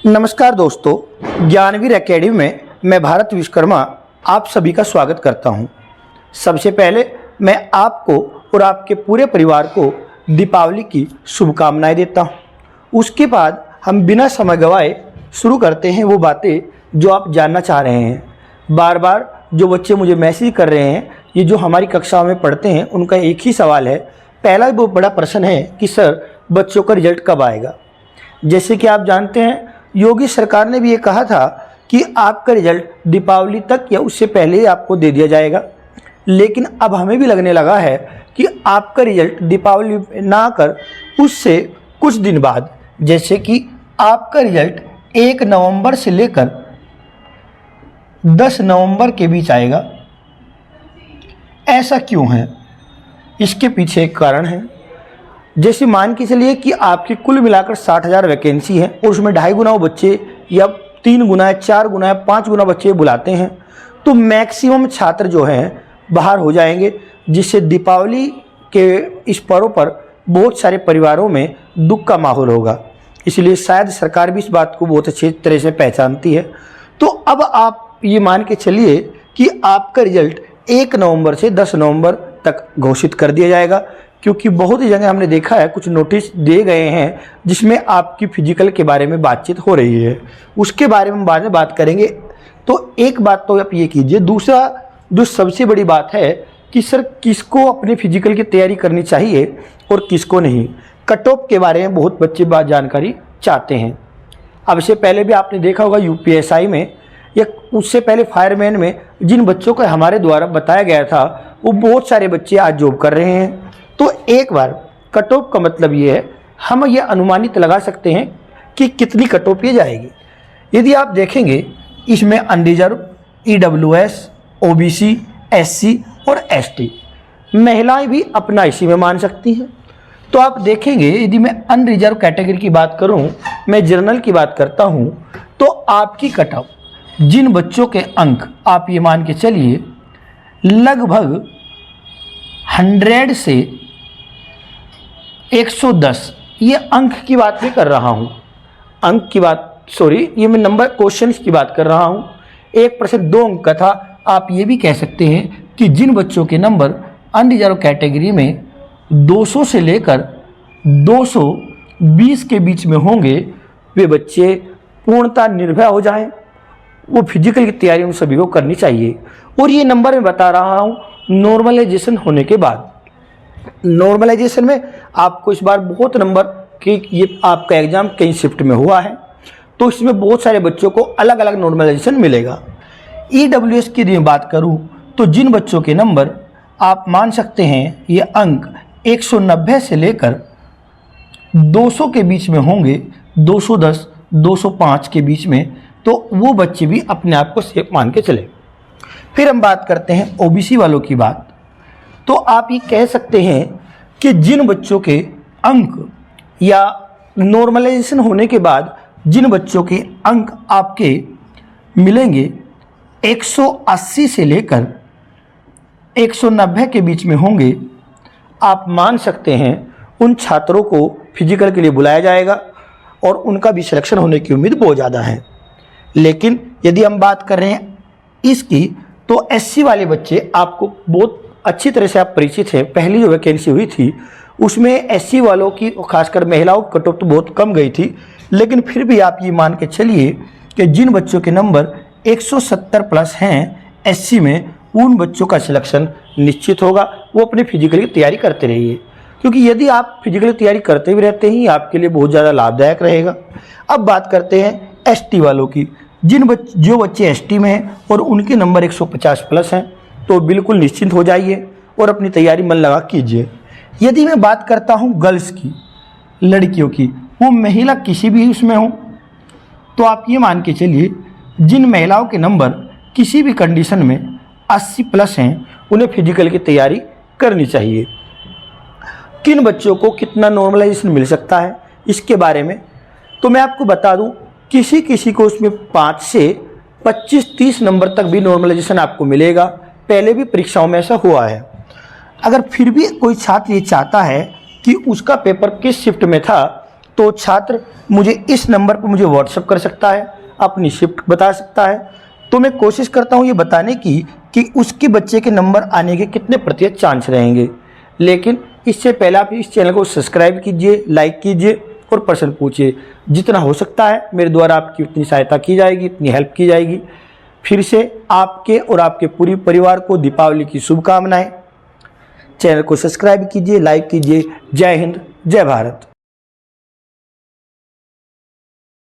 नमस्कार दोस्तों, ज्ञानवीर एकेडमी में मैं भारत विश्वकर्मा आप सभी का स्वागत करता हूं। सबसे पहले मैं आपको और आपके पूरे परिवार को दीपावली की शुभकामनाएं देता हूं। उसके बाद हम बिना समय गवाए शुरू करते हैं वो बातें जो आप जानना चाह रहे हैं। बार बार जो बच्चे मुझे मैसेज कर रहे हैं, ये जो हमारी कक्षाओं में पढ़ते हैं, उनका एक ही सवाल है। पहला वो बड़ा प्रश्न है कि सर बच्चों का रिजल्ट कब आएगा। जैसे कि आप जानते हैं, योगी सरकार ने भी ये कहा था कि आपका रिजल्ट दीपावली तक या उससे पहले ही आपको दे दिया जाएगा। लेकिन अब हमें भी लगने लगा है कि आपका रिजल्ट दीपावली ना कर उससे कुछ दिन बाद, जैसे कि आपका रिजल्ट 1 नवंबर से लेकर 10 नवंबर के बीच आएगा। ऐसा क्यों है? इसके पीछे एक कारण है। जैसे मान के चलिए कि आपकी कुल मिलाकर 60,000 वैकेंसी है और उसमें 2.5 गुना बच्चे या 3 गुना या 4 गुना या 5 गुना बच्चे बुलाते हैं, तो मैक्सिमम छात्र जो हैं बाहर हो जाएंगे, जिससे दीपावली के इस पर्व पर बहुत सारे परिवारों में दुख का माहौल होगा। इसलिए शायद सरकार भी इस बात को बहुत अच्छी तरह से पहचानती है। तो अब आप ये मान के चलिए कि आपका रिजल्ट 1 नवंबर से 10 नवंबर तक घोषित कर दिया जाएगा, क्योंकि बहुत ही जगह हमने देखा है, कुछ नोटिस दिए गए हैं जिसमें आपकी फिजिकल के बारे में बातचीत हो रही है। उसके बारे में बाद में बात करेंगे। तो एक बात तो आप ये कीजिए। दूसरा जो सबसे बड़ी बात है कि सर किसको अपने फिजिकल की तैयारी करनी चाहिए और किसको नहीं। कट ऑफ के बारे में बहुत बच्चे बात जानकारी चाहते हैं। अब इससे पहले भी आपने देखा होगा यूपीएसआई में या उससे पहले फायरमैन में जिन बच्चों को हमारे द्वारा बताया गया था, वो बहुत सारे बच्चे आज जॉब कर रहे हैं। तो एक बार कट ऑफ का मतलब ये है, हम ये अनुमानित लगा सकते हैं कि कितनी कट ऑफ ये जाएगी। यदि आप देखेंगे इसमें अनरिजर्व, ईडब्ल्यूएस, ओबीसी, एससी और एसटी, महिलाएं भी अपना इसी में मान सकती हैं। तो आप देखेंगे यदि मैं अनरिजर्व कैटेगरी की बात करूं, मैं जनरल की बात करता हूं, तो आपकी कट ऑफ जिन बच्चों के अंक आप ये मान के चलिए लगभग 100 से 110, ये अंक की बात नहीं कर रहा हूँ, अंक की बात सॉरी, ये मैं नंबर क्वेश्चंस की बात कर रहा हूँ। 1% 2 अंक का था। आप ये भी कह सकते हैं कि जिन बच्चों के नंबर अनरिजर्व कैटेगरी में 200 से लेकर 220 के बीच में होंगे, वे बच्चे पूर्णतः निर्भय हो जाएं। वो फिजिकल की तैयारी उन सभी को करनी चाहिए। और ये नंबर मैं बता रहा हूँ नॉर्मलाइजेशन होने के बाद। नॉर्मलाइजेशन में आपको इस बार बहुत नंबर कि ये आपका एग्जाम कई शिफ्ट में हुआ है, तो इसमें बहुत सारे बच्चों को अलग अलग नॉर्मलाइजेशन मिलेगा। ईडब्ल्यूएस की यदि बात करूं, तो जिन बच्चों के नंबर आप मान सकते हैं ये अंक 190 से लेकर 200 के बीच में होंगे, 210, 205 के बीच में, तो वो बच्चे भी अपने आप को सेफ मान के चले। फिर हम बात करते हैं ओबीसी वालों की बात। तो आप ये कह सकते हैं कि जिन बच्चों के अंक या नॉर्मलाइजेशन होने के बाद जिन बच्चों के अंक आपके मिलेंगे 180 से लेकर 190 के बीच में होंगे, आप मान सकते हैं उन छात्रों को फिजिकल के लिए बुलाया जाएगा और उनका भी सिलेक्शन होने की उम्मीद बहुत ज़्यादा है। लेकिन यदि हम बात कर रहे हैं इसकी, तो एससी वाले बच्चे आपको बहुत अच्छी तरह से आप परिचित हैं। पहली जो वैकेंसी हुई थी उसमें एससी वालों की, खासकर महिलाओं की कट ऑफ तो बहुत कम गई थी। लेकिन फिर भी आप ये मान के चलिए कि जिन बच्चों के नंबर 170 प्लस हैं एससी में, उन बच्चों का सिलेक्शन निश्चित होगा। वो अपनी फिजिकल की तैयारी करते रहिए, क्योंकि यदि आप फिजिकल तैयारी करते भी रहते हैं आपके लिए बहुत ज़्यादा लाभदायक रहेगा। अब बात करते हैं एसटी वालों की। जो बच्चे एसटी में हैं और उनके नंबर 150 प्लस हैं, तो बिल्कुल निश्चिंत हो जाइए और अपनी तैयारी मन लगा कीजिए। यदि मैं बात करता हूं गर्ल्स की, लड़कियों की, वो महिला किसी भी उसमें हो, तो आप ये मान के चलिए जिन महिलाओं के नंबर किसी भी कंडीशन में 80 प्लस हैं, उन्हें फिजिकल की तैयारी करनी चाहिए। किन बच्चों को कितना नॉर्मलाइजेशन मिल सकता है इसके बारे में तो मैं आपको बता दूं, किसी किसी को उसमें 5 से 25-30 नंबर तक भी नॉर्मलाइजेशन आपको मिलेगा। पहले भी परीक्षाओं में ऐसा हुआ है। अगर फिर भी कोई छात्र ये चाहता है कि उसका पेपर किस शिफ्ट में था, तो छात्र मुझे इस नंबर पर मुझे व्हाट्सएप कर सकता है, अपनी शिफ्ट बता सकता है। तो मैं कोशिश करता हूँ ये बताने की कि उसके बच्चे के नंबर आने के कितने प्रतिशत चांस रहेंगे। लेकिन इससे पहले आप इस चैनल को सब्सक्राइब कीजिए, लाइक कीजिए और प्रश्न पूछिए। जितना हो सकता है मेरे द्वारा आपकी उतनी सहायता की जाएगी, इतनी हेल्प की जाएगी। फिर से आपके और आपके पूरे परिवार को दीपावली की शुभकामनाएं। चैनल को सब्सक्राइब कीजिए, लाइक कीजिए। जय हिंद, जय भारत।